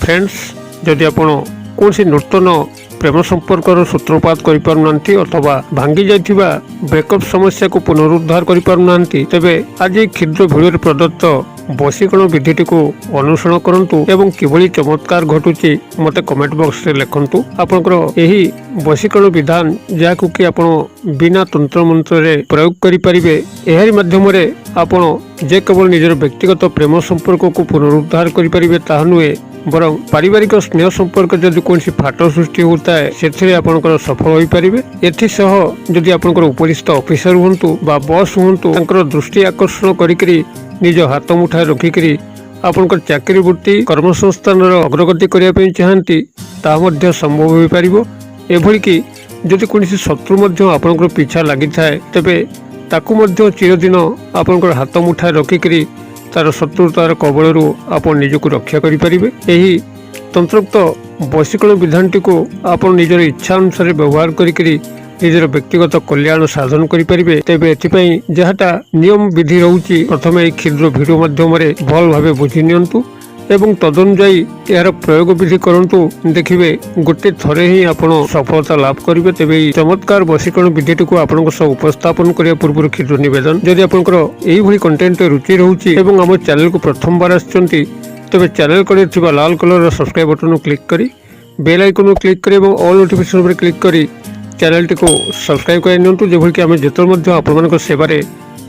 Friends जदि आपण कौन नूतन प्रेम संपर्कर सूत्रपात करें अथवा भांगी जाइथिबा ब्रेकअप समस्या को पुनरुद्धार करें तेबे आज क्षुद्र भिडियो प्रदत्त वशीकरण विधिटी को अनुसरण करंतु एवं किभली चमत्कार घटुची मते कमेंट बॉक्स रे लिखंतु। आपनकर एही वशीकरण विधान जाकु कि आपण बिना तंत्र मंत्र रे प्रयोग करि परिबे एहरी माध्यम रे आपण जे केवल निजर व्यक्तिगत प्रेम संपर्क को पुनरुद्धार करि परिबे ताहा नुए बरं पारिवारिक स्नेह संपर्क जदि कौन फाट सृष्टि होता है से आपंकर सफल हो पारे। एथिसह जदि आपंकर उपरिस्थ ऑफिसर हूँ बा बॉस हूँ दृष्टि आकर्षण करी निज हाथ मुठा रखिकी आपंकर चाकरी वृत्ति कर्मसंस्थान अग्रगति करने चाहती ताहा संभव हो पार। एभली कि जदि कौन शत्रु आपंकर पीछा लगी थाए तेबे ताकू चिरदिन आपंकर हाथ मुठा रखिकी तार शत्रुतार कबलू आप निजक रक्षा करें। यही तंत्रोक्त वशीकरण विधानटी को आप निजर इच्छा अनुसार व्यवहार करी निजर व्यक्तिगत कल्याण साधन करें। तेबे एथिपाई जहाटा नियम विधि रोची प्रथम एक क्षुद्र भिडियो माध्यम भल भाव बुझी नियंतु एवं तदनुजाई यार प्रयोग विधि करंतु देखिबे गोटे थरे ही आपण सफलता लाभ करेंगे। तेबे चमत्कार वशीकरण विधिटी को आपण उपस्थापन करने पूर्व क्षुद्र निवेदन जदि आपंकर यही भली कंटेंट रुचि रोची एवं आम चैनल को प्रथम बार आछंती तेबे चैनल कड़े थिबा लाल कलर सब्सक्राइब बटन को क्लिक करी बेल आइकन को क्लिक करी एवं ऑल नोटिफिकेशन पर क्लिक करी चैनल टी को सब्सक्राइब कर नियंतु जेभली कि आम जेतल आपण सेवारे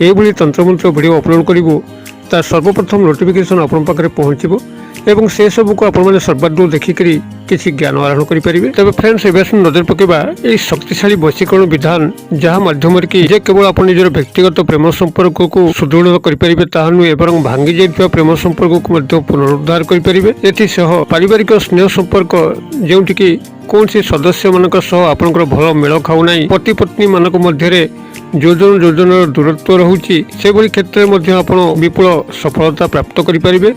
एभली तंत्रमंत्र वीडियो अपलोड करिवो तार सर्वप्रथम नोटिफिकेशन आपण पाखरे पहुँचबो एवं से सब को आपण सर्वादूर देखिकी किसी ज्ञान आहरण करेंगे। तेज फ्रेंड्स एवं नजर पकेबा यह शक्तिशाली वशीकरण विधान जहाँ माध्यम कि जे केवल आप निजर व्यक्तिगत प्रेम संपर्क को सुदृढ़ करेंगे ताहा नुहे एवं भांगी जाइथिबा प्रेम संपर्क को पुनरुद्धार करेंगे। एथिसह पारिवारिक स्नेह संपर्क जोटिकी कौन सदस्य मान आपंकर भल मेल खाऊना पति पत्नी मान मध्य योजन योजन दूरत्व रोचे से क्षेत्र में आप विपुल सफलता प्राप्त करेंगे।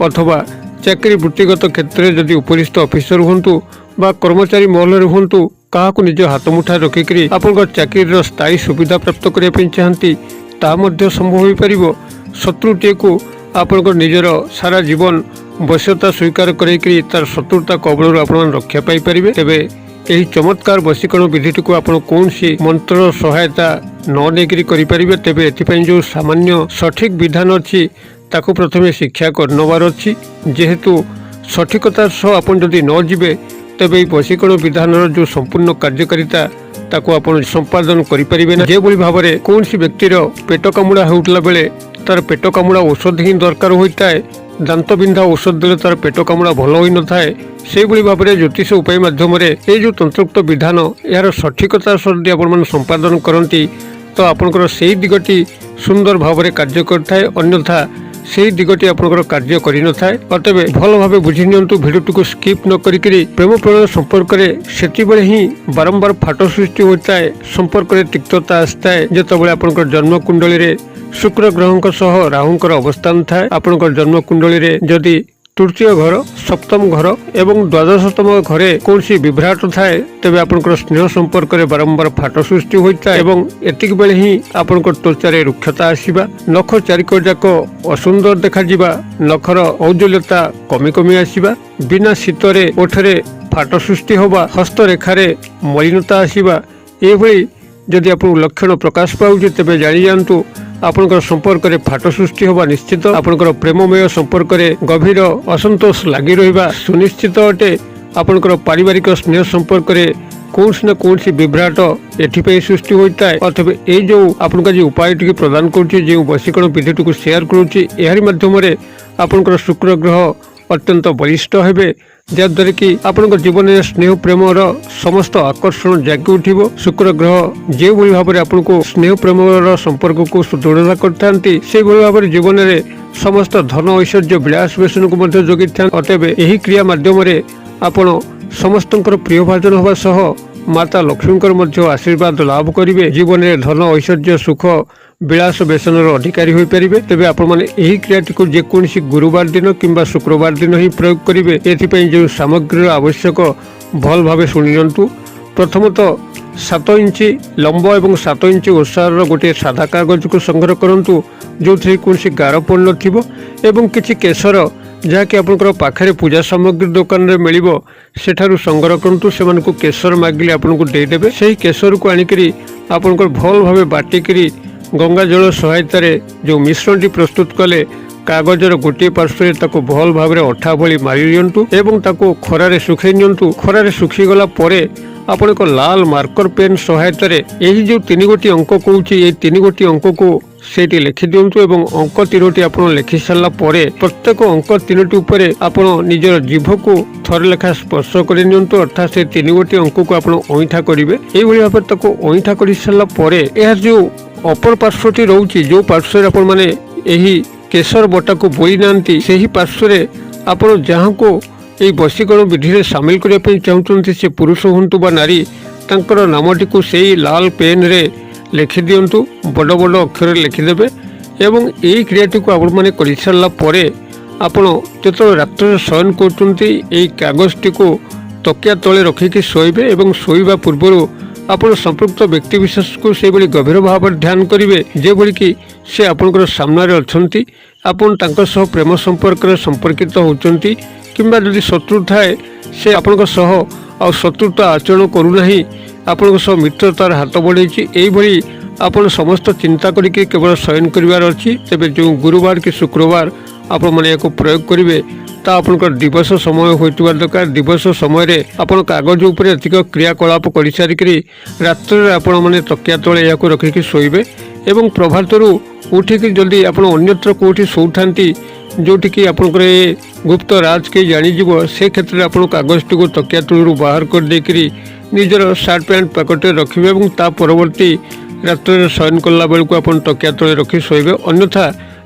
अथवा चाकरी वृत्तिगत क्षेत्र में जदि उपरिस्थ ऑफिसर हूँ बा कर्मचारी महल हूँ क्या निज हाथ मुठा रखिकी आपंकर चाकरी स्थायी सुविधा प्राप्त करने चाहती ताहा संभव हो पार। शत्रुटी को आपंकर निजर सारा जीवन वश्यता स्वीकार करी तार शत्रुता कबलू आप रक्षा पाई पारे। तेबे यही चमत्कार वशीकरण विधिटी को आप कौन सी मंत्र सहायता न नेकरी करें। तेबे एथिपाई जो सामान्य सठिक विधान अच्छी ताकू प्रथमे शिक्षा करनबार अच्छी जेहेतु सठिकता सह आप जदि न जीवे तेबे वशीकरण विधान जो संपूर्ण कार्यकारिता ताकू आप संपादन करें ना। जे भाव में कौन सी व्यक्तिर पेट कामुड़ा होता बेले तार पेट कामुड़ा औषध ही दरकार होता है दांत बिंधा औषध देले तार पेट कामुड़ा भल हो न थाए से भाव में ज्योतिष उपाय माध्यम ये जो तंत्रोक्त विधान यार सठिकता सदी आप संपादन करती तो आपंकर से दिगटी सुंदर भाव में कार्य करता अन्यथा से दिगटी आपंकर कार्य करन थाए। अतएव भल भाव बुझी नियंतु भिडियोटी को स्किप न करी प्रेम प्रणय संपर्क में ही बारंबार फाट सृष्टि होता है संपर्क में तिक्तता आसता है जितेबाला आपंकर जन्म कुंडली रे शुक्र ग्रह सह राहुंकर अवस्थान थाए। आपंकर जन्म कुंडली रे जदि तृतीय घर सप्तम घर एवं द्वादशतम घरे कौन सी विभ्राट थाए तेबे आपंकर स्नेह संपर्क में बारंबार फाट सृष्टि होता है एवं एतिक बेले ही आपंकर त्वचा रुक्षता आसीबा नख चारिक जाक असुंदर देखा नखर औज्ज्वल्यता कमी कमी आसीबा बिना शीतरे ओठरे फाट सृष्टि होबा हस्तरेखारे मलिनता आसीबा एभली जदि आप लक्षण प्रकाश पाऊे तेबे जानी जातु आपंकर संपर्क में फाट सृष्टि होगा निश्चित। आपंकर प्रेममय संपर्क में गभीर असंतोष लगी रहा सुनिश्चित अटे। आपंकर पारिवारिक स्नेह संपर्क में कौन न कौन विभ्राट एथपाई सृष्टि होता है। अथवा ये जो आपन जो उपाय टी प्रदान कर वशीकरण विधिटी को शेयर करुच्ची यार माध्यम आपंकर शुक्र ग्रह अत्यंत बलिष्ठ हेबे जहाँद्वारा कि आपण जीवन में स्नेह प्रेम समस्त आकर्षण जागी उठिबो। शुक्र ग्रह जो भाव में आपन को स्नेह प्रेम संपर्क को सुदृढ़ करते से भाव में जीवन में समस्त धन ऐश्वर्य विलास व्यसन को जोगी था। अतएव यही क्रिया माध्यम आपण समस्त प्रिय भाजन होगा सह माता लक्ष्मी आशीर्वाद लाभ करेंगे। जीवन में धन ऐश्वर्य सुख विलास व्यसन अधिकारी हो पारे। तेज आपण मैंने यही क्रियाटी को जेकोसी गुरुवार दिन किंबा शुक्रवार दिन ही प्रयोग करेंगे। एथिपाई जो सामग्री आवश्यक भल भाव शुणु। प्रथमतः 7 इंच लंब और 7 इंच ओसार गोटे सादा कागज को संग्रह करंतु जो थी कौन गार पड़ न किसी केशर ଯାହାକି ଆପଣଙ୍କର ପାଖରେ ପୂଜା ସାମଗ୍ରୀ ଦୋକାନରେ ମିଳିବ ସେଠାରୁ ସଂଗ୍ରହ କରନ୍ତୁ। ସେମାନଙ୍କୁ କେଶର ମାଗିଲେ ଆପଣଙ୍କୁ ଦେଇଦେବେ। ସେହି କେଶରକୁ ଆଣିକରି ଆପଣଙ୍କର ଭଲ ଭାବେ ବାଟିକିରି ଗଙ୍ଗା ଜଳ ସହାୟତାରେ ଯେଉଁ ମିଶ୍ରଣଟି ପ୍ରସ୍ତୁତ କଲେ କାଗଜର ଗୋଟିଏ ପାର୍ଶ୍ୱରେ ତାକୁ ଭଲ ଭାବରେ ଅଠା ଭଳି ମାରି ଦିଅନ୍ତୁ ଏବଂ ତାକୁ ଖରାରେ ଶୁଖାଇ ନିଅନ୍ତୁ। ଖରାରେ ଶୁଖିଗଲା ପରେ ଆପଣ ଏକ ଲାଲ ମାର୍କର ପେନ୍ ସହାୟତାରେ ଏହି ଯେଉଁ 3 ଗୋଟି ଅଙ୍କ କହୁଛି ଏହି 3 ଗୋଟି ଅଙ୍କକୁ ସେଇଠି ଲେଖିଦିଅନ୍ତୁ ଏବଂ ଅଙ୍କ 3ଟି ଆପଣ ଲେଖି ସାରିଲା ପରେ ପ୍ରତ୍ୟେକ ଅଙ୍କ 3ଟି ଉପରେ ଆପଣ ନିଜର ଜିଭକୁ ଥରେ ଲେଖା ସ୍ପର୍ଶ କରି ନିଅନ୍ତୁ, ଅର୍ଥାତ୍ ସେ 3 ଗୋଟି ଅଙ୍କକୁ ଆପଣ ଅଇଁଠା କରିବେ। ଏଇଭଳି ଭାବରେ ତାକୁ ଅଇଁଠା କରି ସାରିଲା ପରେ ଏହାର ଯେଉଁ ଅପର ପାର୍ଶ୍ୱଟି ରହୁଛି, ଯେଉଁ ପାର୍ଶ୍ୱରେ ଆପଣମାନେ ଏହି କେଶର ବଟାକୁ ବୋଳି ନାହାନ୍ତି, ସେହି ପାର୍ଶ୍ୱରେ ଆପଣ ଯାହାକୁ ଏହି ବଶୀକରଣ ବିଧିରେ ସାମିଲ କରିବା ପାଇଁ ଚାହୁଁଛନ୍ତି, ସେ ପୁରୁଷ ହୁଅନ୍ତୁ ବା ନାରୀ, ତାଙ୍କର ନାମଟିକୁ ସେଇ ଲାଲ ପେନ୍ରେ ଲେଖିଦିଅନ୍ତୁ, ବଡ଼ ବଡ଼ ଅକ୍ଷରରେ ଲେଖିଦେବେ ଏବଂ ଏହି କ୍ରିୟାଟିକୁ ଆପଣମାନେ କରିସାରିଲା ପରେ ଆପଣ ଯେତେବେଳେ ରାତ୍ରରେ ଶୟନ କରୁଛନ୍ତି ଏହି କାଗଜଟିକୁ ତକିଆ ତଳେ ରଖିକି ଶୋଇବେ ଏବଂ ଶୋଇବା ପୂର୍ବରୁ ଆପଣ ସମ୍ପୃକ୍ତ ବ୍ୟକ୍ତିବିଶେଷକୁ ସେହିଭଳି ଗଭୀର ଭାବରେ ଧ୍ୟାନ କରିବେ ଯେଭଳିକି ସେ ଆପଣଙ୍କର ସାମ୍ନାରେ ଅଛନ୍ତି, ଆପଣ ତାଙ୍କ ସହ ପ୍ରେମ ସମ୍ପର୍କରେ ସମ୍ପର୍କିତ ହେଉଛନ୍ତି କିମ୍ବା ଯଦି ଶତ୍ରୁ ଥାଏ ସେ ଆପଣଙ୍କ ସହ ଆଉ ଶତ୍ରୁତା ଆଚରଣ କରୁନାହିଁ, ଆପଣଙ୍କ ସହ ମିତ୍ରତାର ହାତ ବଢ଼େଇଛି। ଏଇଭଳି ଆପଣ ସମସ୍ତ ଚିନ୍ତା କରିକି କେବଳ ଶୟନ କରିବାର ଅଛି। ତେବେ ଯେଉଁ ଗୁରୁବାର କି ଶୁକ୍ରବାର ଆପଣମାନେ ଏହାକୁ ପ୍ରୟୋଗ କରିବେ ତା ଆପଣଙ୍କର ଦିବସ ସମୟ ହୋଇଥିବା ଦରକାର। ଦିବସ ସମୟରେ ଆପଣ କାଗଜ ଉପରେ ଏତିକ କ୍ରିୟାକଳାପ କରିସାରିକିରି ରାତ୍ରରେ ଆପଣମାନେ ତକିଆ ତଳେ ଏହାକୁ ରଖିକି ଶୋଇବେ ଏବଂ ପ୍ରଭାତରୁ ଉଠିକି ଯଦି ଆପଣ ଅନ୍ୟତ୍ର କେଉଁଠି ଶୋଉଥାନ୍ତି ଯେଉଁଠିକି ଆପଣଙ୍କର ଏ ଗୁପ୍ତ ରାଜ କେହି ଜାଣିଯିବ, ସେ କ୍ଷେତ୍ରରେ ଆପଣ କାଗଜଟିକୁ ତକିଆ ତଳରୁ ବାହାର କରିଦେଇକରି ନିଜର ସାର୍ଟ ପ୍ୟାଣ୍ଟ ପକେଟରେ ରଖିବେ ଏବଂ ତା ପରବର୍ତ୍ତୀ ରାତ୍ରରେ ଶୟନ କଲା ବେଳକୁ ଆପଣ ତକିଆ ତଳେ ରଖି ଶୋଇବେ। ଅନ୍ୟଥା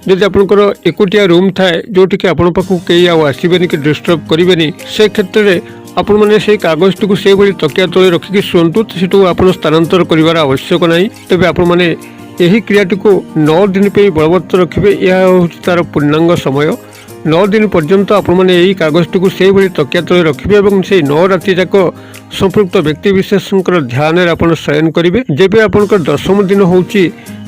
ଯଦି ଆପଣଙ୍କର ଏକୁଟିଆ ରୁମ୍ ଥାଏ ଯେଉଁଠିକି ଆପଣଙ୍କ ପାଖକୁ କେହି ଆଉ ଆସିବେନି କି ଡିଷ୍ଟର୍ବ କରିବେନି, ସେ କ୍ଷେତ୍ରରେ ଆପଣମାନେ ସେହି କାଗଜଟିକୁ ସେହିଭଳି ତକିଆ ତଳେ ରଖିକି ଶୁଅନ୍ତୁ, ସେଠୁ ଆପଣ ସ୍ଥାନାନ୍ତର କରିବାର ଆବଶ୍ୟକ ନାହିଁ। ତେବେ ଆପଣମାନେ ଏହି କ୍ରିୟାଟିକୁ 9 ଦିନ ପାଇଁ ବଳବତ୍ତର ରଖିବେ। ଏହା ହେଉଛି ତା'ର ପୂର୍ଣ୍ଣାଙ୍ଗ ସମୟ। 9 ଦିନ ପର୍ଯ୍ୟନ୍ତ ଆପଣମାନେ ଏହି କାଗଜଟିକୁ ସେହିଭଳି ତକିଆ ତଳେ ରଖିବେ ଏବଂ ସେହି 9 ରାତି ଯାକ ସମ୍ପୃକ୍ତ ବ୍ୟକ୍ତିବିଶେଷଙ୍କର ଧ୍ୟାନରେ ଆପଣ ଶୟନ କରିବେ। ଯେବେ ଆପଣଙ୍କର 10ମ ଦିନ ହେଉଛି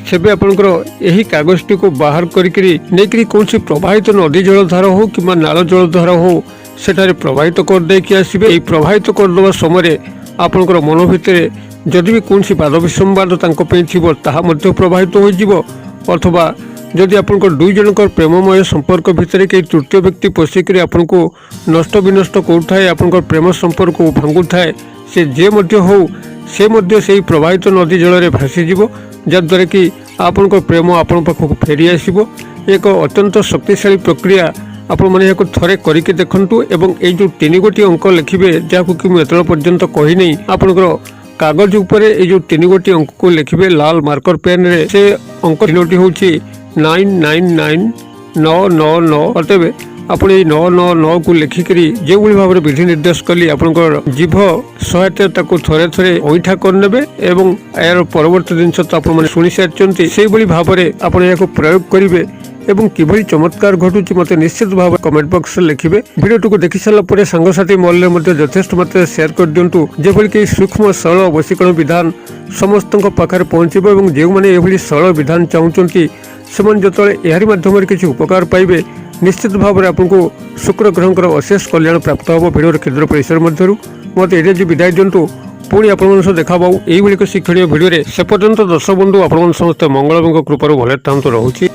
ସେବେ ଆପଣଙ୍କର ଏହି କାଗଜଟିକୁ ବାହାର କରିକିରି ନେଇକରି କୌଣସି ପ୍ରବାହିତ ନଦୀ ଜଳଧାର ହେଉ କିମ୍ବା ନାଳ ଜଳଧାର ହେଉ ସେଠାରେ ପ୍ରବାହିତ କରିଦେଇକି ଆସିବେ। ଏହି ପ୍ରବାହିତ କରିଦେବା ସମୟରେ ଆପଣଙ୍କର ମନ ଭିତରେ ଯଦି ବି କୌଣସି ବାଦ ବିସମ୍ବାଦ ତାଙ୍କ ପାଇଁ ଥିବ ତାହା ମଧ୍ୟ ପ୍ରବାହିତ ହୋଇଯିବ, ଅଥବା ଯଦି ଆପଣଙ୍କର 2 ଜଣଙ୍କର ପ୍ରେମମୟ ସମ୍ପର୍କ ଭିତରେ କେହି ତୃତୀୟ ବ୍ୟକ୍ତି ପଶିକରି ଆପଣଙ୍କୁ ନଷ୍ଟ ବିନଷ୍ଟ କରୁଥାଏ, ଆପଣଙ୍କର ପ୍ରେମ ସମ୍ପର୍କକୁ ଭାଙ୍ଗୁଥାଏ, ସେ ଯିଏ ମଧ୍ୟ ହେଉ ସେ ମଧ୍ୟ ସେହି ପ୍ରବାହିତ ନଦୀ ଜଳରେ ଭାସିଯିବ, ଯାଦ୍ୱାରା କି ଆପଣଙ୍କ ପ୍ରେମ ଆପଣଙ୍କ ପାଖକୁ ଫେରି ଆସିବ। ଏକ ଅତ୍ୟନ୍ତ ଶକ୍ତିଶାଳୀ ପ୍ରକ୍ରିୟା। ଆପଣମାନେ ଏହାକୁ ଥରେ କରିକି ଦେଖନ୍ତୁ ଏବଂ ଏଇ ଯେଉଁ 3 ଗୋଟି ଅଙ୍କ ଲେଖିବେ ଯାହାକୁ କି ମୁଁ ଏତେବେଳେ ପର୍ଯ୍ୟନ୍ତ କହିନାହିଁ, ଆପଣଙ୍କର କାଗଜ ଉପରେ ଏଇ ଯେଉଁ 3 ଗୋଟି ଅଙ୍କକୁ ଲେଖିବେ ଲାଲ ମାର୍କର ପେନ୍ରେ। ସେ ଅଙ୍କ 3ଟି ହେଉଛି 999999। ଅତଏବ ଆପଣ ଏଇ 999କୁ ଲେଖିକରି ଯେଉଁଭଳି ଭାବରେ ବିଧି ନିର୍ଦ୍ଦେଶ କଲି ଆପଣଙ୍କର ଜିଭ ସହାୟତାରେ ତାକୁ ଥରେ ଥରେ ଅଇଁଠା କରିନେବେ ଏବଂ ଏହାର ପରବର୍ତ୍ତୀ ଜିନିଷ ତ ଆପଣମାନେ ଶୁଣି ସାରିଛନ୍ତି, ସେଇଭଳି ଭାବରେ ଆପଣ ଏହାକୁ ପ୍ରୟୋଗ କରିବେ ଏବଂ କିଭଳି ଚମତ୍କାର ଘଟୁଛି ମୋତେ ନିଶ୍ଚିତ ଭାବରେ କମେଣ୍ଟ ବକ୍ସରେ ଲେଖିବେ। ଭିଡ଼ିଓଟିକୁ ଦେଖି ସାରିଲା ପରେ ସାଙ୍ଗସାଥି ମହଲରେ ମଧ୍ୟ ଯଥେଷ୍ଟ ମାତ୍ରାରେ ସେୟାର କରିଦିଅନ୍ତୁ ଯେଭଳିକି ସୂକ୍ଷ୍ମ ସରଳ ବଶୀକରଣ ବିଧାନ ସମସ୍ତଙ୍କ ପାଖରେ ପହଞ୍ଚିବ ଏବଂ ଯେଉଁମାନେ ଏଭଳି ସରଳ ବିଧାନ ଚାହୁଁଛନ୍ତି ସେମାନେ ଯେତେବେଳେ ଏହାରି ମାଧ୍ୟମରେ କିଛି ଉପକାର ପାଇବେ ନିଶ୍ଚିତ ଭାବରେ ଆପଣଙ୍କୁ ଶୁକ୍ର ଗ୍ରହଙ୍କର ଅଶେଷ କଲ୍ୟାଣ ପ୍ରାପ୍ତ ହେବ। ଭିଡ଼ିଓର କ୍ଷୁଦ୍ର ପରିସର ମଧ୍ୟରୁ ମୋତେ ଏଇଠି ବିଦାୟ ଦିଅନ୍ତୁ। ପୁଣି ଆପଣମାନଙ୍କ ସହ ଦେଖା ପାଉ ଏଇଭଳି ଏକ ଶିକ୍ଷଣୀୟ ଭିଡ଼ିଓରେ। ସେ ପର୍ଯ୍ୟନ୍ତ ଦର୍ଶକ ବନ୍ଧୁ ଆପଣମାନେ ସମସ୍ତେ ମଙ୍ଗଳଙ୍କ କୃପାରୁ ଭଲରେ ଥାନ୍ତୁ। ରହୁଛି।